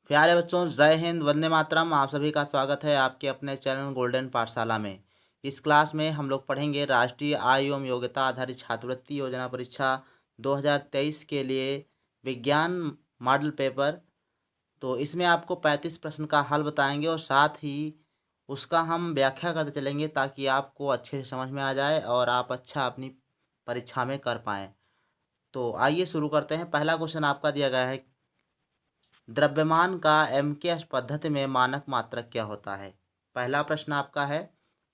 प्यारे बच्चों, जय हिंद, वंदे मातरम। आप सभी का स्वागत है आपके अपने चैनल गोल्डन पाठशाला में। इस क्लास में हम लोग पढ़ेंगे राष्ट्रीय आय एवं योग्यता आधारित छात्रवृत्ति योजना परीक्षा 2023 के लिए विज्ञान मॉडल पेपर। तो इसमें आपको 35 प्रश्न का हल बताएंगे और साथ ही उसका हम व्याख्या करते चलेंगे ताकि आपको अच्छे से समझ में आ जाए और आप अच्छा अपनी परीक्षा में कर पाएँ। तो आइए शुरू करते हैं। पहला क्वेश्चन आपका दिया गया है, द्रव्यमान का एमकेएस पद्धति में मानक मात्रक क्या होता है। पहला प्रश्न आपका है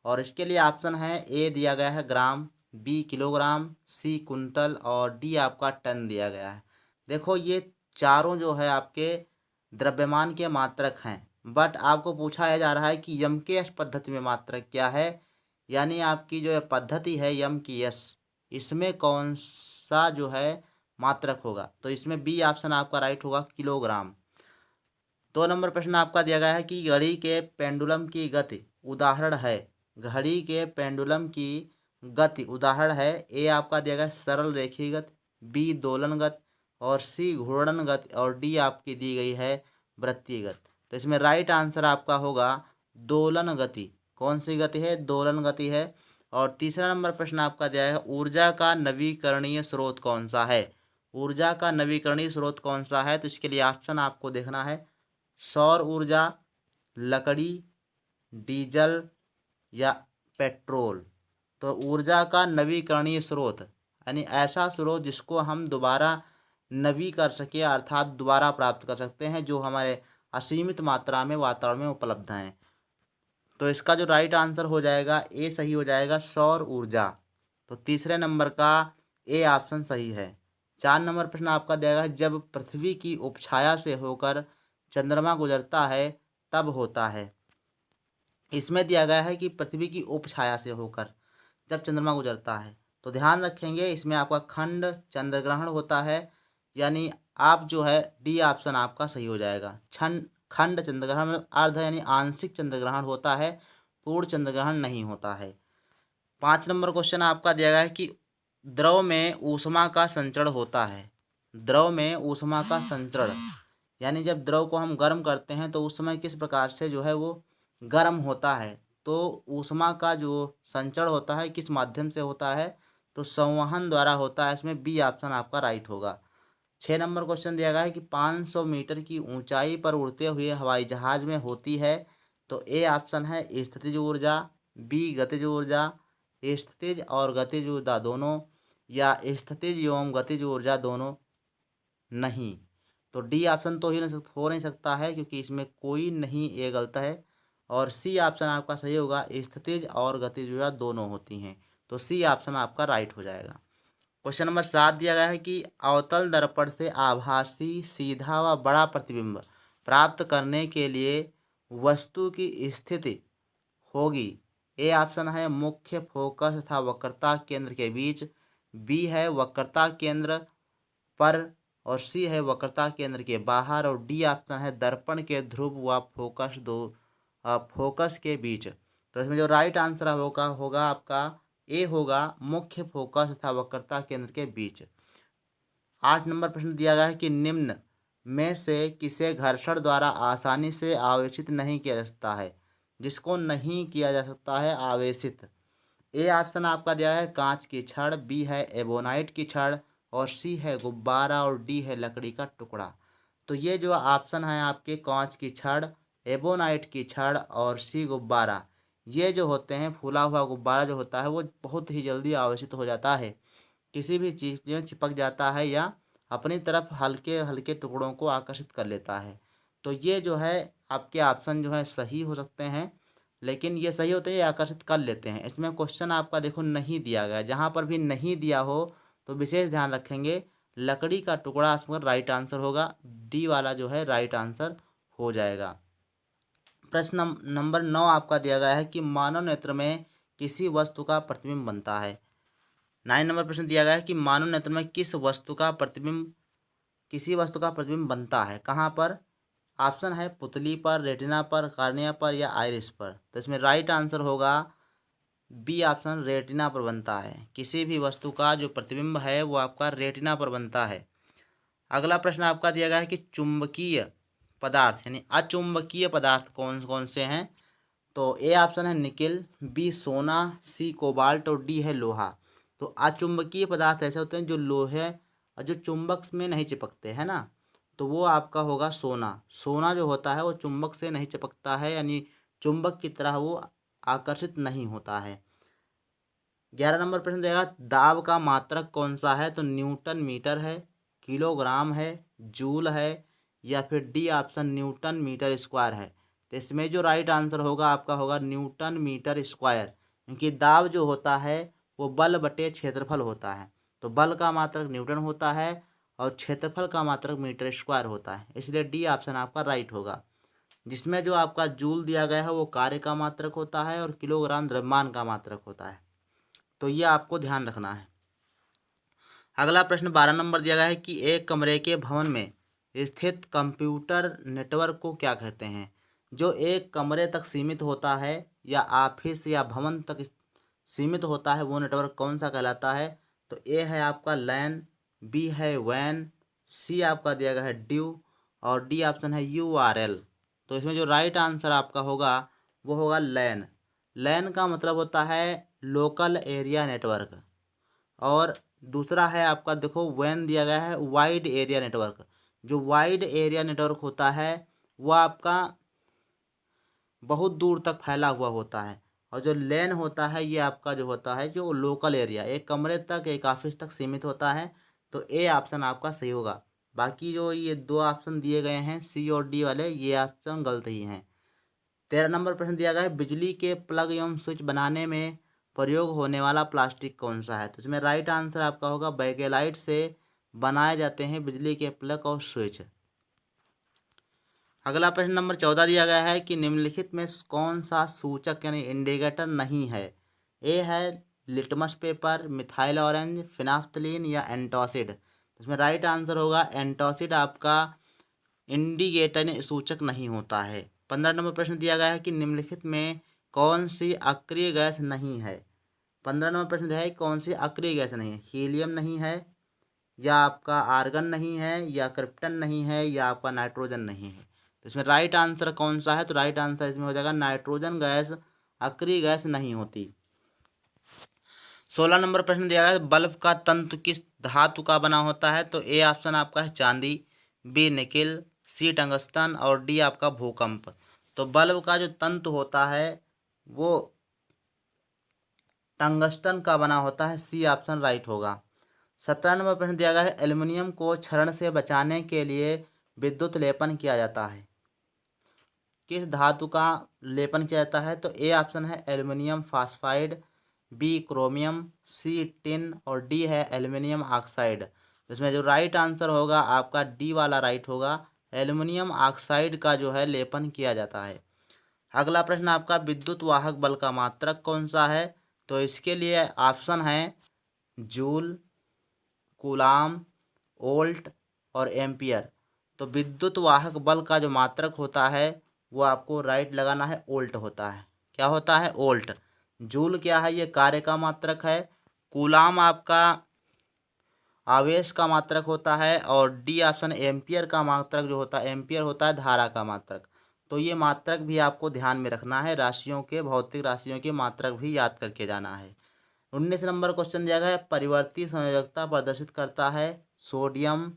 और इसके लिए ऑप्शन है, ए दिया गया है ग्राम, बी किलोग्राम, सी कुंटल और डी आपका टन दिया गया है। देखो, ये चारों जो है आपके द्रव्यमान के मात्रक हैं, बट आपको पूछा जा रहा है कि एमकेएस पद्धति में मात्रक क्या है, यानी आपकी जो पद्धति है यम की यस, इसमें कौन सा जो है मात्रक होगा। तो इसमें बी ऑप्शन आपका राइट होगा, किलोग्राम। 2 नंबर प्रश्न आपका दिया गया है कि घड़ी के पेंडुलम की गति उदाहरण है। घड़ी के पेंडुलम की गति उदाहरण है। ए आपका दिया गया है सरल रेखीय गति, बी दोलन गति और सी घूर्णन गति और डी आपकी दी गई है वृत्तीय गति। तो इसमें राइट आंसर आपका होगा दोलन गति। कौन सी गति है? दोलन गति है। और तीसरा नंबर प्रश्न आपका दिया है, ऊर्जा का नवीकरणीय स्रोत कौन सा है। ऊर्जा का नवीकरणीय स्रोत कौन सा है? तो इसके लिए ऑप्शन आपको देखना है, सौर ऊर्जा, लकड़ी, डीजल या पेट्रोल। तो ऊर्जा का नवीकरणीय स्रोत यानी ऐसा स्रोत जिसको हम दोबारा नवी कर सके, अर्थात दोबारा प्राप्त कर सकते हैं, जो हमारे असीमित मात्रा में वातावरण में उपलब्ध हैं। तो इसका जो राइट आंसर हो जाएगा, ए सही हो जाएगा, सौर ऊर्जा। तो तीसरे नंबर का ए ऑप्शन सही है। 4 नंबर प्रश्न आपका दिया गया है, जब पृथ्वी की उपछाया से होकर चंद्रमा गुजरता है तब होता है। इसमें दिया गया है कि पृथ्वी की उपछाया से होकर जब चंद्रमा गुजरता है, तो ध्यान रखेंगे इसमें आपका खंड चंद्रग्रहण होता है, यानी आप जो है डी ऑप्शन आपका सही हो जाएगा। खंड चंद्रग्रहण में अर्ध यानी आंशिक चंद्रग्रहण होता है, पूर्ण चंद्रग्रहण नहीं होता है। 5 नंबर क्वेश्चन आपका दिया गया है कि द्रव में ऊष्मा का संचरण होता है। द्रव में ऊष्मा का संचरण यानी जब द्रव को हम गर्म करते हैं तो उस समय किस प्रकार से जो है वो गर्म होता है। तो ऊष्मा का जो संचरण होता है किस माध्यम से होता है? तो संवहन द्वारा होता है। इसमें बी ऑप्शन आपका राइट होगा। 6 नंबर क्वेश्चन दिया गया है कि 500 मीटर की ऊंचाई पर उड़ते हुए हवाई जहाज में होती है। तो ए ऑप्शन है स्थितिज ऊर्जा, बी गतिज ऊर्जा, स्थितिज और गतिज ऊर्जा दोनों, या स्थितिज एवं गतिज ऊर्जा दोनों नहीं। तो डी ऑप्शन तो हो नहीं सकता है, क्योंकि इसमें कोई नहीं, ये गलत है। और सी ऑप्शन आपका सही होगा, स्थितिज और गतिज ऊर्जा दोनों होती हैं। तो सी ऑप्शन आपका राइट हो जाएगा। क्वेश्चन नंबर 7 दिया गया है कि अवतल दर्पण से आभासी सीधा व बड़ा प्रतिबिंब प्राप्त करने के लिए वस्तु की स्थिति होगी। ए ऑप्शन है मुख्य फोकस तथा वक्रता केंद्र के बीच, बी है वक्रता केंद्र पर और सी है वक्रता केंद्र के बाहर और डी ऑप्शन है दर्पण के ध्रुव व फोकस के बीच। तो इसमें जो राइट आंसर होगा आपका ए होगा, मुख्य फोकस तथा वक्रता केंद्र के बीच। 8 नंबर प्रश्न दिया गया है कि निम्न में से किसे घर्षण द्वारा आसानी से आवेशित नहीं किया जा सकता है। जिसको नहीं किया जा सकता है आवेशित, ए ऑप्शन आपका दिया है कांच की छड़, बी है एबोनाइट की छड़ और सी है गुब्बारा और डी है लकड़ी का टुकड़ा। तो ये जो ऑप्शन है आपके कांच की छड़, एबोनाइट की छड़ और सी गुब्बारा, ये जो होते हैं फूला हुआ गुब्बारा जो होता है वो बहुत ही जल्दी आवेशित हो जाता है, किसी भी चीज़ में चिपक जाता है या अपनी तरफ हल्के हल्के टुकड़ों को आकर्षित कर लेता है। तो ये जो है आपके ऑप्शन जो है सही हो सकते हैं, लेकिन ये सही होते हैं, ये आकर्षित कर लेते हैं। इसमें क्वेश्चन आपका देखो नहीं दिया गया, जहाँ पर भी नहीं दिया हो तो विशेष ध्यान रखेंगे, लकड़ी का टुकड़ा इसमें राइट आंसर होगा, डी वाला जो है राइट आंसर हो जाएगा। प्रश्न नंबर 9 आपका दिया गया है कि मानव नेत्र में किसी वस्तु का प्रतिबिंब बनता है। 9 नंबर प्रश्न दिया गया है कि मानव नेत्र में किसी वस्तु का प्रतिबिंब बनता है, कहाँ पर? ऑप्शन है पुतली पर, रेटिना पर, कार्निया पर या आइरिस पर। तो इसमें राइट आंसर होगा बी ऑप्शन, रेटिना पर बनता है। किसी भी वस्तु का जो प्रतिबिंब है वो आपका रेटिना पर बनता है। अगला प्रश्न आपका दिया गया है कि चुंबकीय पदार्थ यानी अचुंबकीय पदार्थ कौन कौन से हैं? तो ए ऑप्शन है निकिल, बी सोना, सी कोबाल्ट और डी है लोहा। तो अचुंबकीय पदार्थ ऐसे होते हैं जो लोहे और जो चुंबक में नहीं चिपकते, है ना, तो वो आपका होगा सोना। सोना जो होता है वो चुंबक से नहीं चिपकता है, यानी चुंबक की तरह वो आकर्षित नहीं होता है। 11 नंबर प्रश्न देगा, दाब का मात्रक कौन सा है? तो न्यूटन मीटर है, किलोग्राम है, जूल है या फिर D option newton metre square है। तो इसमें जो राइट आंसर होगा आपका होगा न्यूटन मीटर स्क्वायर, क्योंकि दाब जो होता है वो बल बटे क्षेत्रफल होता है। तो बल का मात्रक न्यूटन होता है और क्षेत्रफल का मात्रक मीटर स्क्वायर होता है, इसलिए डी ऑप्शन आपका राइट होगा। जिसमें जो आपका जूल दिया गया है वो कार्य का मात्रक होता है और किलोग्राम द्रव्यमान का मात्रक होता है, तो ये आपको ध्यान रखना है। अगला प्रश्न 12 नंबर दिया गया है कि एक कमरे के भवन में स्थित कंप्यूटर नेटवर्क को क्या कहते हैं? जो एक कमरे तक सीमित होता है या ऑफिस या भवन तक सीमित होता है वो नेटवर्क कौन सा कहलाता है? तो ए है आपका लैन, बी है वैन, सी आपका दिया गया है ड्यू और डी ऑप्शन है यूआरएल। तो इसमें जो राइट आंसर आपका होगा वो होगा लैन। लैन का मतलब होता है लोकल एरिया नेटवर्क, और दूसरा है आपका देखो वैन दिया गया है वाइड एरिया नेटवर्क। जो वाइड एरिया नेटवर्क होता है वो आपका बहुत दूर तक फैला हुआ होता है, और जो लैन होता है ये आपका जो होता है जो लोकल एरिया एक कमरे तक एक ऑफिस तक सीमित होता है। तो ए ऑप्शन आपका सही होगा। बाकी जो ये दो ऑप्शन दिए गए हैं सी और डी वाले, ये ऑप्शन गलत ही हैं। 13 नंबर प्रश्न दिया गया है बिजली के प्लग एवं स्विच बनाने में प्रयोग होने वाला प्लास्टिक कौन सा है? तो इसमें राइट आंसर आपका होगा बैकेलाइट से बनाए जाते हैं बिजली के प्लग और स्विच। अगला प्रश्न नंबर 14 दिया गया है कि निम्नलिखित में कौन सा सूचक यानी इंडिकेटर नहीं है? ए है लिटमस पेपर, मिथाइल ऑरेंज, फिनाफ्थलीन या एंटासिड। इसमें राइट आंसर होगा एंटासिड आपका इंडिकेटर सूचक नहीं होता है। 15 नंबर प्रश्न दिया गया है कि निम्नलिखित में कौन सी अक्रिय गैस नहीं है? 15 नंबर प्रश्न दिया है कौन सी अक्रिय गैस नहीं है? हीलियम नहीं है, या आपका आर्गन नहीं है, या क्रिप्टन नहीं है, या आपका नाइट्रोजन नहीं है। तो इसमें राइट आंसर कौन सा है? तो राइट आंसर इसमें हो जाएगा नाइट्रोजन गैस अक्रिय गैस नहीं होती। 16 नंबर प्रश्न दिया गया है बल्ब का तंतु किस धातु का बना होता है? तो ए ऑप्शन आपका है चांदी, बी निकिल, सी टंगस्टन और डी आपका भूकंप। तो बल्ब का जो तंतु होता है वो टंगस्टन का बना होता है, सी ऑप्शन राइट होगा। 17 नंबर प्रश्न दिया गया है एल्युमिनियम को क्षरण से बचाने के लिए विद्युत लेपन किया जाता है, किस धातु का लेपन किया जाता है? तो ए ऑप्शन है एल्युमिनियम फास्फाइड, बी क्रोमियम, सी टिन और डी है एल्युमिनियम ऑक्साइड। इसमें जो राइट आंसर होगा आपका डी वाला राइट होगा, एल्युमिनियम ऑक्साइड का जो है लेपन किया जाता है। अगला प्रश्न आपका विद्युत वाहक बल का मात्रक कौन सा है? तो इसके लिए ऑप्शन है जूल, कूलाम, वोल्ट और एम्पियर। तो विद्युत वाहक बल का जो मात्रक होता है वो आपको राइट लगाना है, वोल्ट होता है। क्या होता है? वोल्ट। जूल क्या है? ये कार्य का मात्रक है। कूलाम आपका आवेश का मात्रक होता है और डी ऑप्शन एम्पियर का मात्रक जो होता है, एम्पियर होता है धारा का मात्रक। तो ये मात्रक भी आपको ध्यान में रखना है, राशियों के भौतिक राशियों के मात्रक भी याद करके जाना है। 19 नंबर क्वेश्चन दिया गया है परिवर्ती संयोजकता प्रदर्शित करता है सोडियम,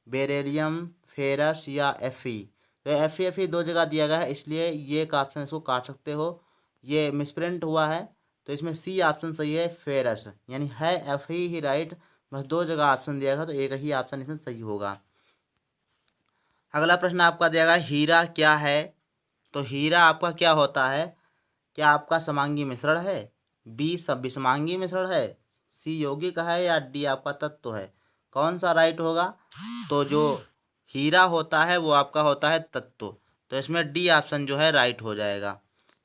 बेरिलियम, फेरस या एफई। तो एफ दो जगह दिया गया है, इसलिए ये एक ऑप्शन इसको काट सकते हो, ये मिसप्रिंट हुआ है। तो इसमें सी ऑप्शन सही है फेरस, यानी है एफ ही राइट, बस दो जगह ऑप्शन दिया गया तो एक ही ऑप्शन इसमें सही होगा। अगला प्रश्न आपका दिया गया हीरा क्या है? तो हीरा आपका क्या होता है? क्या आपका समांगी मिश्रण है, बी सब विषमांगी मिश्रण है, सी यौगिक है या डी आपका तत्व है? कौन सा राइट होगा? तो जो हीरा होता है वो आपका होता है तत्व, तो इसमें डी ऑप्शन जो है राइट हो जाएगा।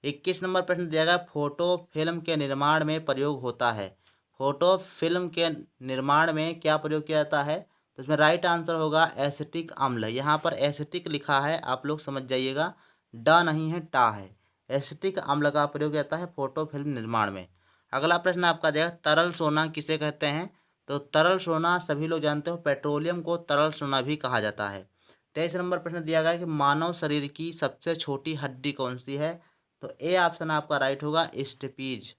21 नंबर प्रश्न दिया गया फोटो फिल्म के निर्माण में प्रयोग होता है, फोटो फिल्म के निर्माण में क्या प्रयोग किया जाता है? तो इसमें राइट आंसर होगा एसिटिक अम्ल। यहाँ पर एसिटिक लिखा है, आप लोग समझ जाइएगा, ड नहीं है टा है। एसिटिक अम्ल का प्रयोग किया जाता है फोटो फिल्म निर्माण में। अगला प्रश्न आपका देगा तरल सोना किसे कहते हैं? तो तरल सोना सभी लोग जानते हो, पेट्रोलियम को तरल सोना भी कहा जाता है। 23 नंबर प्रश्न दिया गया है कि मानव शरीर की सबसे छोटी हड्डी कौन सी है? तो ए ऑप्शन आपका राइट होगा, स्टेपीज।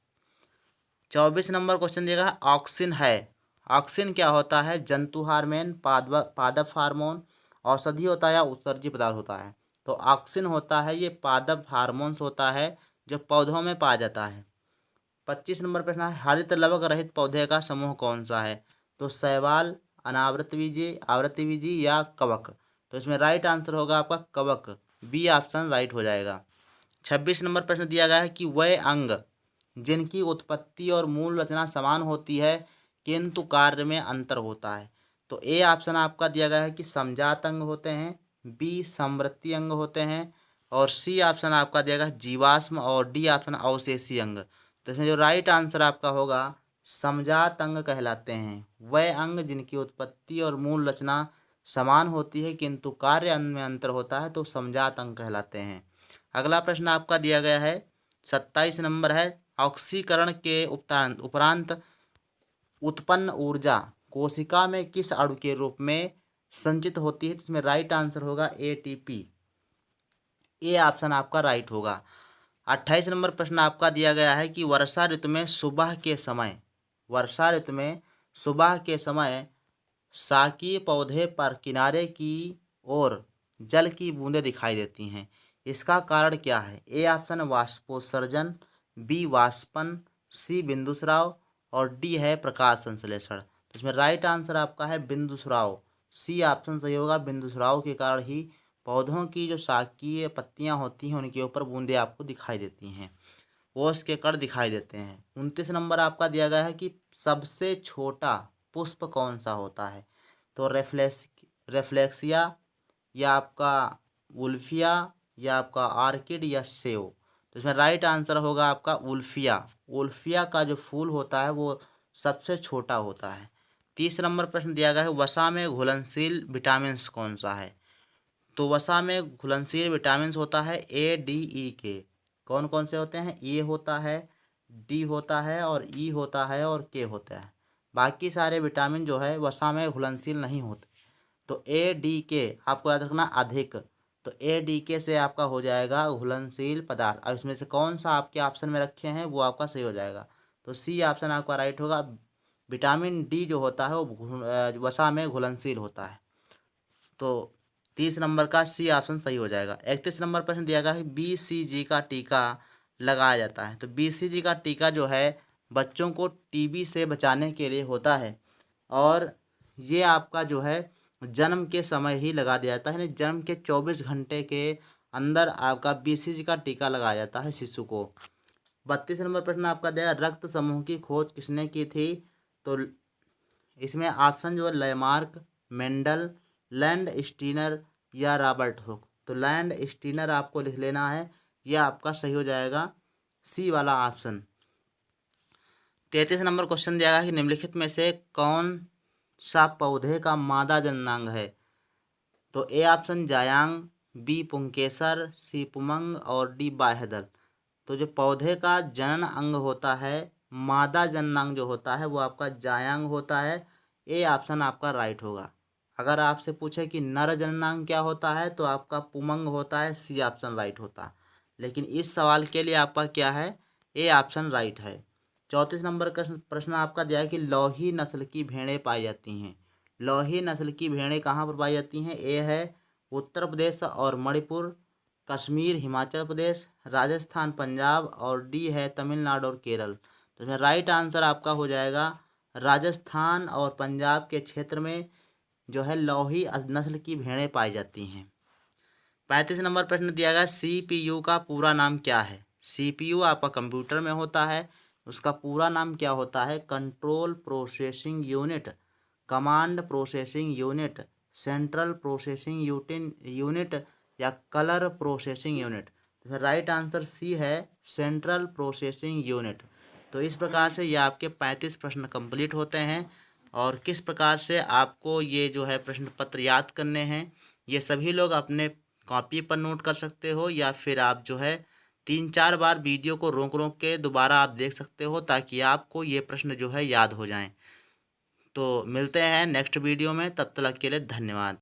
24 नंबर क्वेश्चन दिया गया है ऑक्सिन है। ऑक्सिन क्या होता है? जंतु हार्मोन, पादप हार्मोन, औषधि होता है या उत्सर्जी पदार्थ होता है? तो ऑक्सिन होता है, ये पादप हार्मोन्स होता है जो पौधों में पाया जाता है। 25 नंबर प्रश्न है हरित लवक रहित पौधे का समूह कौन सा है? तो शैवाल, अनावृतबीजी, आवृतबीजी या कवक? तो इसमें राइट आंसर होगा आपका कवक, बी ऑप्शन राइट हो जाएगा। 26 नंबर प्रश्न दिया गया है कि वह अंग जिनकी उत्पत्ति और मूल रचना समान होती है किंतु कार्य में अंतर होता है? तो ए ऑप्शन आपका दिया गया है कि समजात अंग होते हैं, बी समवर्ती अंग होते हैं, और सी ऑप्शन आपका दिया गया है जीवाश्म, और डी ऑप्शन अवशेषी अंग। तो इसमें जो राइट आंसर आपका होगा समजात अंग कहलाते हैं। वह अंग जिनकी उत्पत्ति और मूल रचना समान होती है किंतु कार्य में अंतर होता है तो समजात अंग कहलाते हैं। अगला प्रश्न आपका दिया गया है 27 नंबर है ऑक्सीकरण के उपरांत उत्पन्न ऊर्जा कोशिका में किस अणु के रूप में संचित होती है? इसमें राइट आंसर होगा एटीपी, ए ऑप्शन आपका राइट होगा। 28 नंबर प्रश्न आपका दिया गया है कि वर्षा ऋतु में सुबह के समय शाकीय पौधे पर किनारे की ओर जल की बूंदें दिखाई देती हैं, इसका कारण क्या है? ए ऑप्शन वाष्पोत्सर्जन, बी वाष्पन, सी बिंदुस्राव, और डी है प्रकाश संश्लेषण। तो इसमें राइट आंसर आपका है बिंदुस्राव, सी ऑप्शन सही होगा। बिंदुस्राव के कारण ही पौधों की जो शाकीय पत्तियां होती हैं उनके ऊपर बूंदें आपको दिखाई देती हैं, ओस के कण दिखाई देते हैं। 29 नंबर आपका दिया गया है कि सबसे छोटा पुष्प कौन सा होता है? तो रेफ्लेक्सिया या आपका उल्फिया या आपका आर्किड या सेव? तो इसमें राइट आंसर होगा आपका उल्फिया। उल्फिया का जो फूल होता है वो सबसे छोटा होता है। 30 नंबर प्रश्न दिया गया है वसा में घुलनशील विटामिन कौन सा है? तो वसा में घुलनशील विटामिन होता है ए, डी, ई, के। कौन कौन से होते हैं? ए होता है, डी होता है, और ई होता है, और के होता है। बाकी सारे विटामिन जो है वसा में घुलनशील नहीं होते। तो ए, डी, के आपको याद रखना अधिक। तो ए, डी, के से आपका हो जाएगा घुलनशील पदार्थ। अब इसमें से कौन सा आपके ऑप्शन में रखे हैं वो आपका सही हो जाएगा। तो सी ऑप्शन आपका राइट होगा। विटामिन डी जो होता है वो वसा में घुलनशील होता है। तो 30 नंबर का सी ऑप्शन सही हो जाएगा। 31 नंबर प्रश्न दिया गया है BCG का टीका लगाया जाता है। तो BCG का टीका जो है बच्चों को टीबी से बचाने के लिए होता है, और ये आपका जो है जन्म के समय ही लगा दिया जाता है, यानी जन्म के 24 घंटे के अंदर आपका BCG का टीका लगाया जाता है शिशु को। 32 नंबर प्रश्न आपका दिया रक्त समूह की खोज किसने की थी? तो इसमें ऑप्शन जो है लेमार्क, मेंडल, लैंड स्टीनर या रॉबर्ट हुक। तो लैंड स्टीनर आपको लिख लेना है, यह आपका सही हो जाएगा, सी वाला ऑप्शन। 33 नंबर क्वेश्चन दिया गया है कि निम्नलिखित में से कौन सा पौधे का मादा जननांग है? तो ए ऑप्शन जायांग, बी पुंकेसर, सी पुमंग, और डी बाह्यदल। तो जो पौधे का जनन अंग होता है, मादा जननांग जो होता है वो आपका जायांग होता है, ए ऑप्शन आपका राइट होगा। अगर आपसे पूछे कि नर जननांग क्या होता है तो आपका पुमंग होता है, सी ऑप्शन राइट होता। लेकिन इस सवाल के लिए आपका क्या है? ए ऑप्शन राइट है। 34 नंबर का प्रश्न आपका दिया है कि लोही नस्ल की भेड़ें पाई जाती हैं। लोही नस्ल की भेड़ें कहाँ पर पाई जाती हैं? ए है उत्तर प्रदेश और मणिपुर, कश्मीर हिमाचल प्रदेश, राजस्थान पंजाब, और डी है तमिलनाडु और केरल। तो इसमें राइट आंसर आपका हो जाएगा राजस्थान और पंजाब के क्षेत्र में जो है लोही नस्ल की भेड़ें पाई जाती हैं। 35 नंबर प्रश्न दिया गया CPU का पूरा नाम क्या है? CPU आपका कंप्यूटर में होता है, उसका पूरा नाम क्या होता है? Control processing unit, command processing unit, central processing unit या कलर प्रोसेसिंग यूनिट। तो राइट आंसर सी है सेंट्रल प्रोसेसिंग यूनिट। तो इस प्रकार से ये आपके 35 प्रश्न कंप्लीट होते हैं। और किस प्रकार से आपको ये जो है प्रश्न पत्र याद करने हैं ये सभी लोग अपने कॉपी पर नोट कर सकते हो, या फिर आप जो है 3-4 बार वीडियो को रोक रोक के दोबारा आप देख सकते हो ताकि आपको ये प्रश्न जो है याद हो जाएं। तो मिलते हैं नेक्स्ट वीडियो में, तब तक के लिए धन्यवाद।